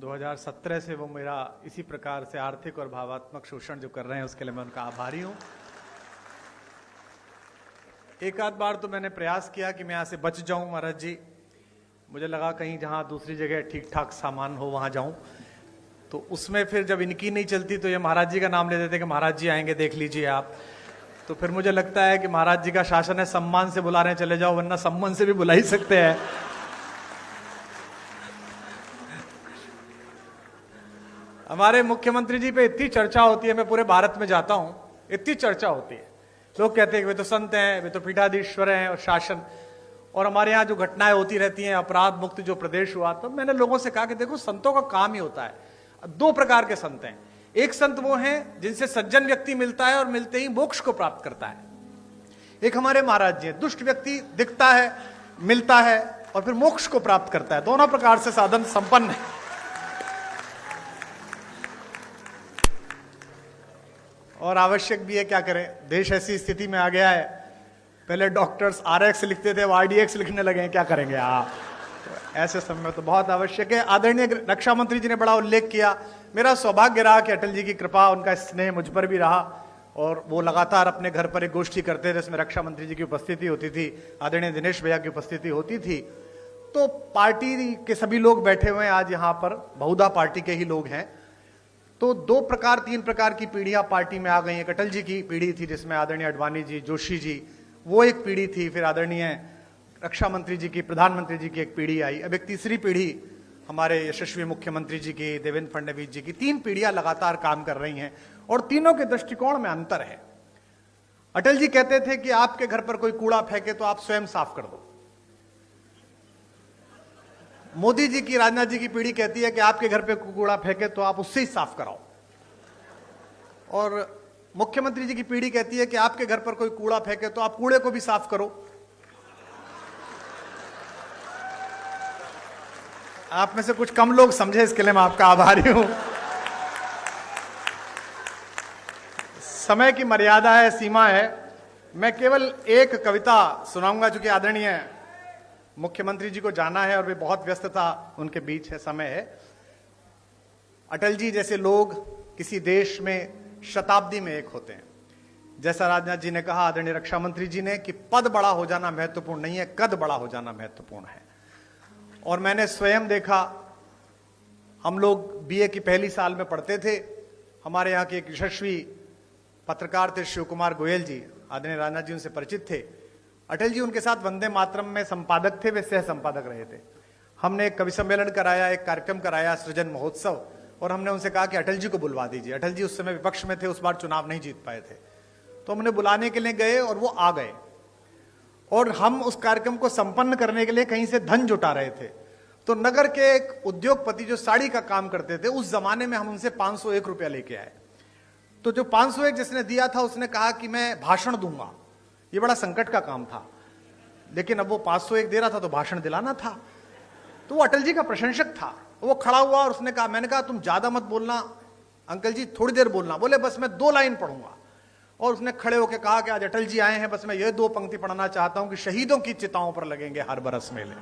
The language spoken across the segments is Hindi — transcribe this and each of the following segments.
2017 से वो मेरा इसी प्रकार से आर्थिक और भावात्मक शोषण जो कर रहे हैं उसके लिए मैं उनका आभारी हूं। एक आध बार तो मैंने प्रयास किया कि मैं यहाँ से बच जाऊं महाराज जी, मुझे लगा कहीं जहां दूसरी जगह ठीक ठाक सामान हो वहां जाऊं, तो उसमें फिर जब इनकी नहीं चलती तो ये महाराज जी का नाम ले देते कि महाराज जी आएंगे देख लीजिए आप। तो फिर मुझे लगता है कि महाराज जी का शासन है, सम्मान से बुला रहे हैं चले जाओ, वरना सम्मान से भी बुला ही सकते हैं। हमारे मुख्यमंत्री जी पे इतनी चर्चा होती है, मैं पूरे भारत में जाता हूं, इतनी चर्चा होती है, लोग कहते हैं कि वे तो संत हैं, वे तो पीठाधीश्वर हैं और शासन, और हमारे यहाँ जो घटनाएं होती रहती हैं, अपराध मुक्त जो प्रदेश हुआ, तो मैंने लोगों से कहा कि देखो संतों का काम ही होता है, दो प्रकार के संत हैं। एक संत वो हैं जिनसे सज्जन व्यक्ति मिलता है और मिलते ही मोक्ष को प्राप्त करता है। एक हमारे महाराज जी हैं, दुष्ट व्यक्ति दिखता है, मिलता है और फिर मोक्ष को प्राप्त करता है। दोनों प्रकार से साधन संपन्न है। और आवश्यक भी है, क्या करें, देश ऐसी स्थिति में आ गया है, पहले डॉक्टर्स RX लिखते थे, वो RDX लिखने लगे हैं, क्या करेंगे आप। तो ऐसे समय में तो बहुत आवश्यक है। आदरणीय रक्षा मंत्री जी ने बड़ा उल्लेख किया, मेरा सौभाग्य रहा कि अटल जी की कृपा, उनका स्नेह मुझ पर भी रहा और वो लगातार अपने घर पर एक गोष्ठी करते थे जिसमें रक्षा मंत्री जी की उपस्थिति होती थी, आदरणीय दिनेश भैया की उपस्थिति होती थी। तो पार्टी के सभी लोग बैठे हुए हैं आज यहाँ पर, बहुधा पार्टी के ही लोग हैं। तो दो प्रकार तीन प्रकार की पीढ़ियां पार्टी में आ गई हैं। अटल जी की पीढ़ी थी जिसमें आदरणीय अडवाणी जी, जोशी जी, वो एक पीढ़ी थी। फिर आदरणीय रक्षा मंत्री जी की, प्रधानमंत्री जी की एक पीढ़ी आई। अब एक तीसरी पीढ़ी हमारे यशस्वी मुख्यमंत्री जी की, देवेंद्र फडणवीस जी की। तीन पीढ़ियां लगातार काम कर रही हैं और तीनों के दृष्टिकोण में अंतर है। अटल जी कहते थे कि आपके घर पर कोई कूड़ा फेंके तो आप स्वयं साफ कर दो। मोदी जी की, राजनाथ जी की पीढ़ी कहती है कि आपके घर पे कूड़ा फेंके तो आप उससे ही साफ कराओ। और मुख्यमंत्री जी की पीढ़ी कहती है कि आपके घर पर कोई कूड़ा फेंके तो आप कूड़े को भी साफ करो। आप में से कुछ कम लोग समझे, इसके लिए मैं आपका आभारी हूं। समय की मर्यादा है, सीमा है, मैं केवल एक कविता सुनाऊंगा क्योंकि आदरणीय मुख्यमंत्री जी को जाना है और वे बहुत व्यस्तता उनके बीच है, समय है। अटल जी जैसे लोग किसी देश में शताब्दी में एक होते हैं। जैसा राजनाथ जी ने कहा, आदरणीय रक्षा मंत्री जी ने, कि पद बड़ा हो जाना महत्वपूर्ण नहीं है, कद बड़ा हो जाना महत्वपूर्ण है। और मैंने स्वयं देखा, हम लोग BA की पहली साल में पढ़ते थे, हमारे यहाँ के एक यशस्वी पत्रकार थे शिव कुमार गोयल जी, आदरणीय राजनाथ जी उनसे परिचित थे। अटल जी उनके साथ वंदे मातरम में संपादक थे, वे सह संपादक रहे थे। हमने एक कवि सम्मेलन कराया, एक कार्यक्रम कराया, सृजन महोत्सव, और हमने उनसे कहा कि अटल जी को बुलवा दीजिए। अटल जी उस समय विपक्ष में थे, उस बार चुनाव नहीं जीत पाए थे, तो हमने बुलाने के लिए गए और वो आ गए। और हम उस कार्यक्रम को संपन्न करने के लिए कहीं से धन जुटा रहे थे। तो नगर के एक उद्योगपति जो साड़ी का काम करते थे, उस जमाने में हम उनसे 501 रुपया लेके आए। तो जो 501 जिसने दिया था उसने कहा कि मैं भाषण दूंगा। ये बड़ा संकट का काम था, लेकिन अब वो 501 दे रहा था तो भाषण दिलाना था। तो वो अटल जी का प्रशंसक था, वो खड़ा हुआ और उसने कहा, मैंने कहा तुम ज्यादा मत बोलना अंकल जी, थोड़ी देर बोलना। बोले बस मैं 2 लाइन पढ़ूंगा। और उसने खड़े होकर कहा कि आज अटल जी आए हैं, बस मैं ये 2 पंक्ति पढ़ना चाहता हूं कि शहीदों की चिताओं पर लगेंगे हर बरस मेले।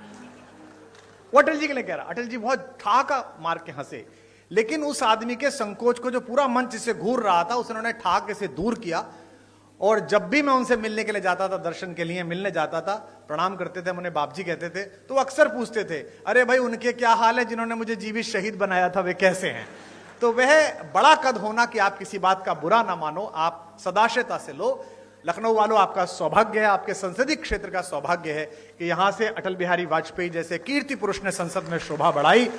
वो अटल जी के लिए कह रहा। अटल जी बहुत ठहाका मार के हंसे, लेकिन उस आदमी के संकोच को, जो पूरा मंच से घूर रहा था, उसने ठहाके से दूर किया। और जब भी मैं उनसे मिलने के लिए जाता था, दर्शन के लिए मिलने जाता था, प्रणाम करते थे, उन्हें बाप जी कहते थे, तो वो अक्सर पूछते थे, अरे भाई उनके क्या हाल है जिन्होंने मुझे जीवित शहीद बनाया था, वे कैसे हैं। तो वह बड़ा कद होना कि आप किसी बात का बुरा ना मानो, आप सदाशयता से लो। लखनऊ वालों, आपका सौभाग्य है, आपके संसदीय क्षेत्र का सौभाग्य है कि यहां से अटल बिहारी वाजपेयी जैसे कीर्ति पुरुष ने संसद में शोभा बढ़ाई।